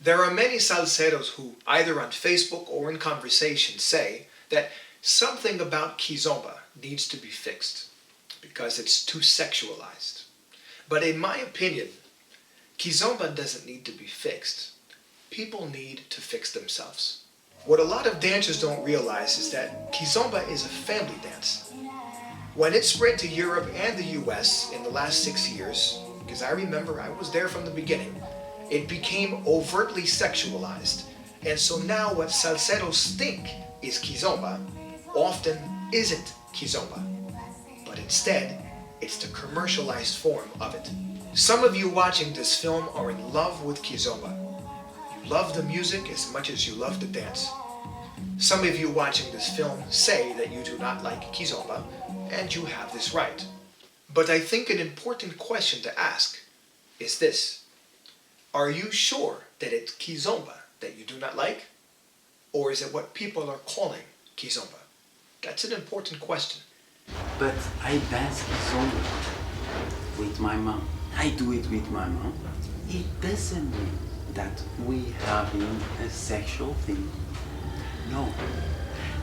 There are many salseros who, either on Facebook or in conversation, say that something about Kizomba needs to be fixed because it's too sexualized. But in my opinion, Kizomba doesn't need to be fixed. People need to fix themselves. What a lot of dancers don't realize is that Kizomba is a family dance. When it spread to Europe and the US in the last 6 years, because I remember I was there from the beginning, it became overtly sexualized. And so now what salseros think is Kizomba often isn't Kizomba, but instead it's the commercialized form of it. Some of you watching this film are in love with Kizomba. You love the music as much as you love the dance. Some of you watching this film say that you do not like Kizomba, and you have this right. But I think an important question to ask is this. Are you sure that it's Kizomba that you do not like? Or is it what people are calling Kizomba? That's an important question. But I dance Kizomba with my mom. I do it with my mom. It doesn't mean that we having a sexual thing. No.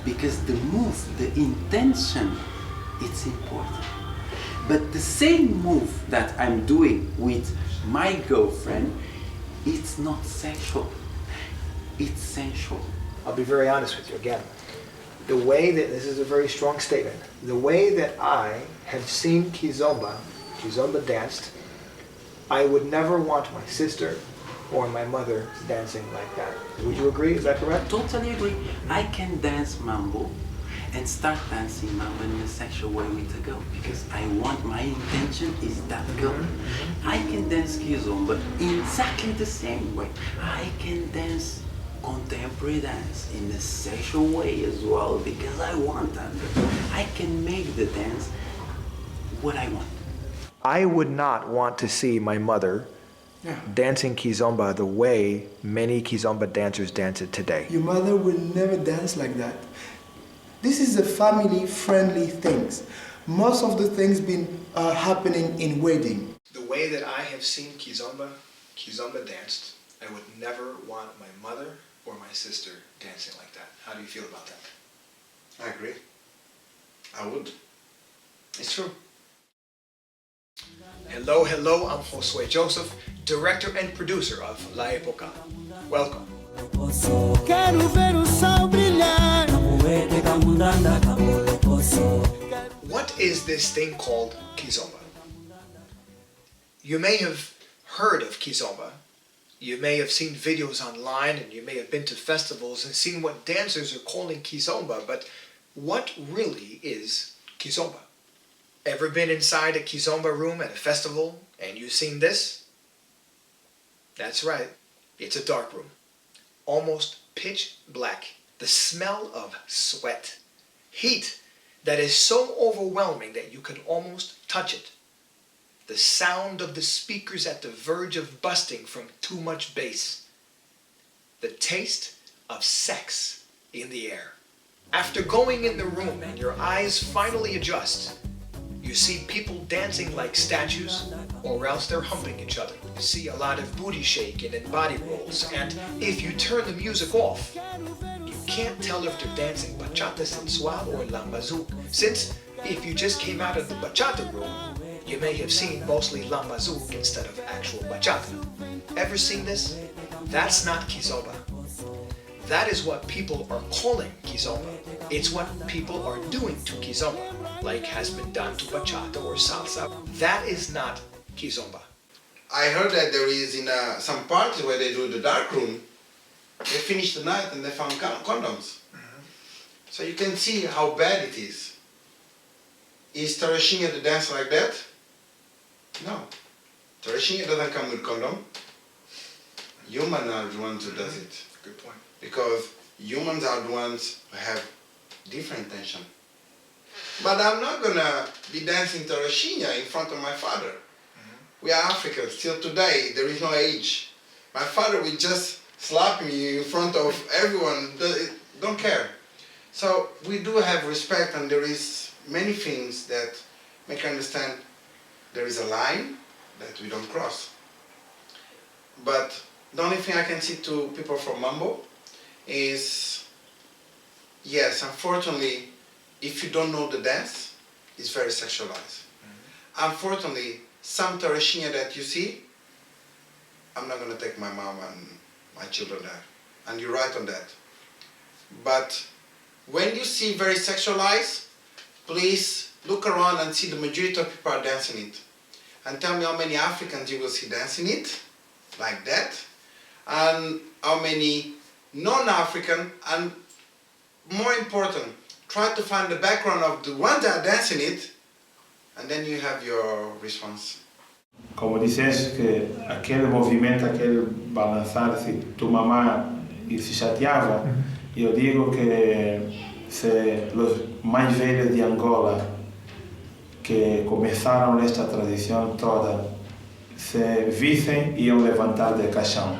Because the move, the intention, it's important. But the same move that I'm doing with my girlfriend, it's not sexual. It's sensual. I'll be very honest with you again. The way that, this is a very strong statement, the way that I have seen Kizomba danced, I would never want my sister or my mother dancing like that. Would you agree? Is that correct? Totally agree. I can dance mambo and start dancing mambo in a sexual way with a girl because I want, my intention is that girl. I can dance Kizomba in exactly the same way. I can dance contemporary dance in a sexual way as well because I want that. I can make the dance what I want. I would not want to see my mother dancing Kizomba the way many Kizomba dancers dance it today. Your mother will never dance like that. This is a family-friendly thing. Most of the things been happening in wedding. The way that I have seen Kizomba danced, I would never want my mother or my sister dancing like that. How do you feel about that? I agree. I would. It's true. Hello, hello, I'm Josué Joseph, director and producer of LaEpoca. Welcome. What is this thing called Kizomba? You may have heard of Kizomba. You may have seen videos online and you may have been to festivals and seen what dancers are calling Kizomba, but what really is Kizomba? Ever been inside a Kizomba room at a festival and you've seen this? That's right, it's a dark room. Almost pitch black. The smell of sweat. Heat that is so overwhelming that you can almost touch it. The sound of the speakers at the verge of busting from too much bass. The taste of sex in the air. After going in the room and your eyes finally adjust, you see people dancing like statues, or else they're humping each other. You see a lot of booty shaking and body rolls, and if you turn the music off, you can't tell if they're dancing bachata sensual or lambazouk, since if you just came out of the bachata room, you may have seen mostly lambazouk instead of actual bachata. Ever seen this? That's not Kizomba. That is what people are calling Kizomba. It's what people are doing to Kizomba, like has been done to bachata or salsa. That is not Kizomba. I heard that there is in some parties where they do the dark room, they finish the night and they found condoms. So you can see how bad it is. Is Tereshinha the dance like that? No. Tereshinha doesn't come with condom. Humans are the ones who does it. Good point. Because humans are the ones who have different intention. But I'm not gonna be dancing Tereshinha in front of my father. We are Africans, till today there is no age. My father will just slap me in front of everyone, don't care. So we do have respect, and there is many things that make understand there is a line that we don't cross. But the only thing I can say to people from Mambo is, yes, unfortunately, if you don't know the dance, it's very sexualized. Unfortunately, some Tereshinha that you see, I'm not going to take my mom and my children there. And you're right on that. But when you see very sexualized, please look around and see the majority of people are dancing it. And tell me how many Africans you will see dancing it, like that, and how many non-African, and more important, try to find the background of the ones that are dancing it, and then you have your response. Como disseste que aquele movimento, aquele balançar-se, tua mamã se chateava, eu digo que se os mais velhos de Angola que começaram esta tradição toda, se vissem, iam levantar de caixão,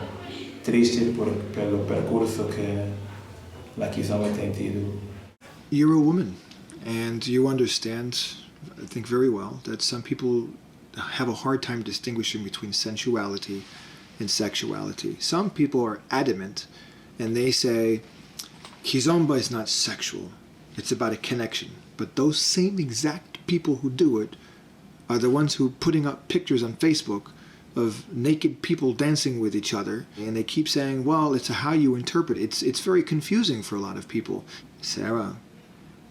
triste pelo percurso que a Kizomba tem tido. You're a woman, and you understand, I think very well, that some people have a hard time distinguishing between sensuality and sexuality. Some people are adamant, and they say, Kizomba is not sexual, it's about a connection. But those same exact people who do it are the ones who are putting up pictures on Facebook of naked people dancing with each other, and they keep saying, well, it's how you interpret it. It's very confusing for a lot of people. Sarah,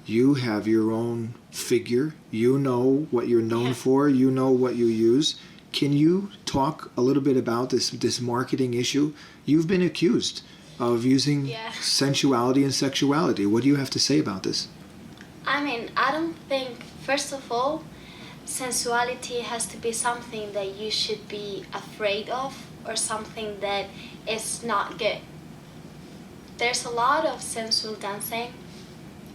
you have your own figure, you know what you're known for, you know what you use. Can you talk a little bit about this marketing issue? You've been accused of using sensuality and sexuality. What do you have to say about this? I mean, I don't think, first of all, sensuality has to be something that you should be afraid of or something that is not good. There's a lot of sensual dancing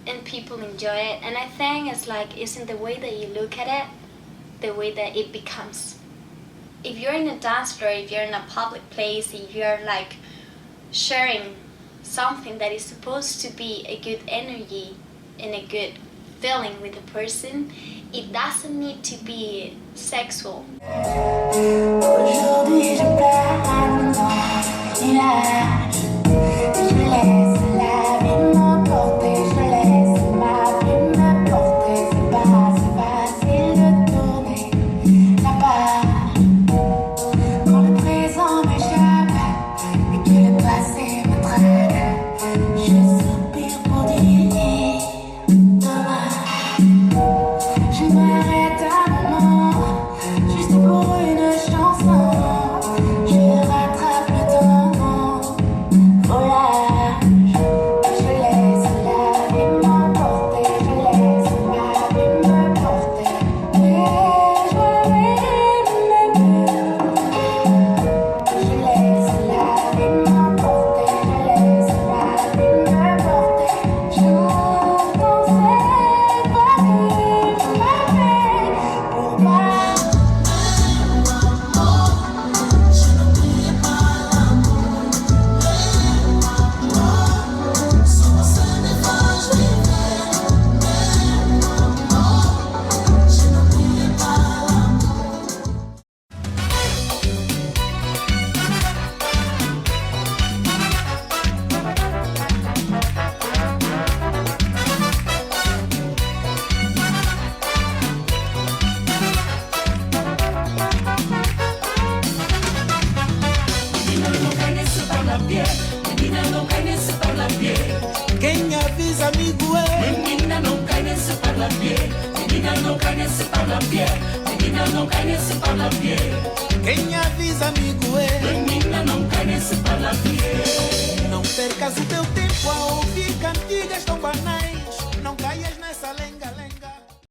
and people enjoy it, and I think it's in the way that you look at it, the way that it becomes. If you're in a dance floor, if you're in a public place, if you're like sharing something that is supposed to be a good energy and a good feeling with a person, it doesn't need to be sexual. Quem avisa amigo é menina não cai nesse parlapié. Menina não cai nesse parlapié. Menina não cai nesse parlapié. Quem avisa amigo é menina não cai nesse parlapié. Não percas o teu tempo a ouvir cantigas tão banais.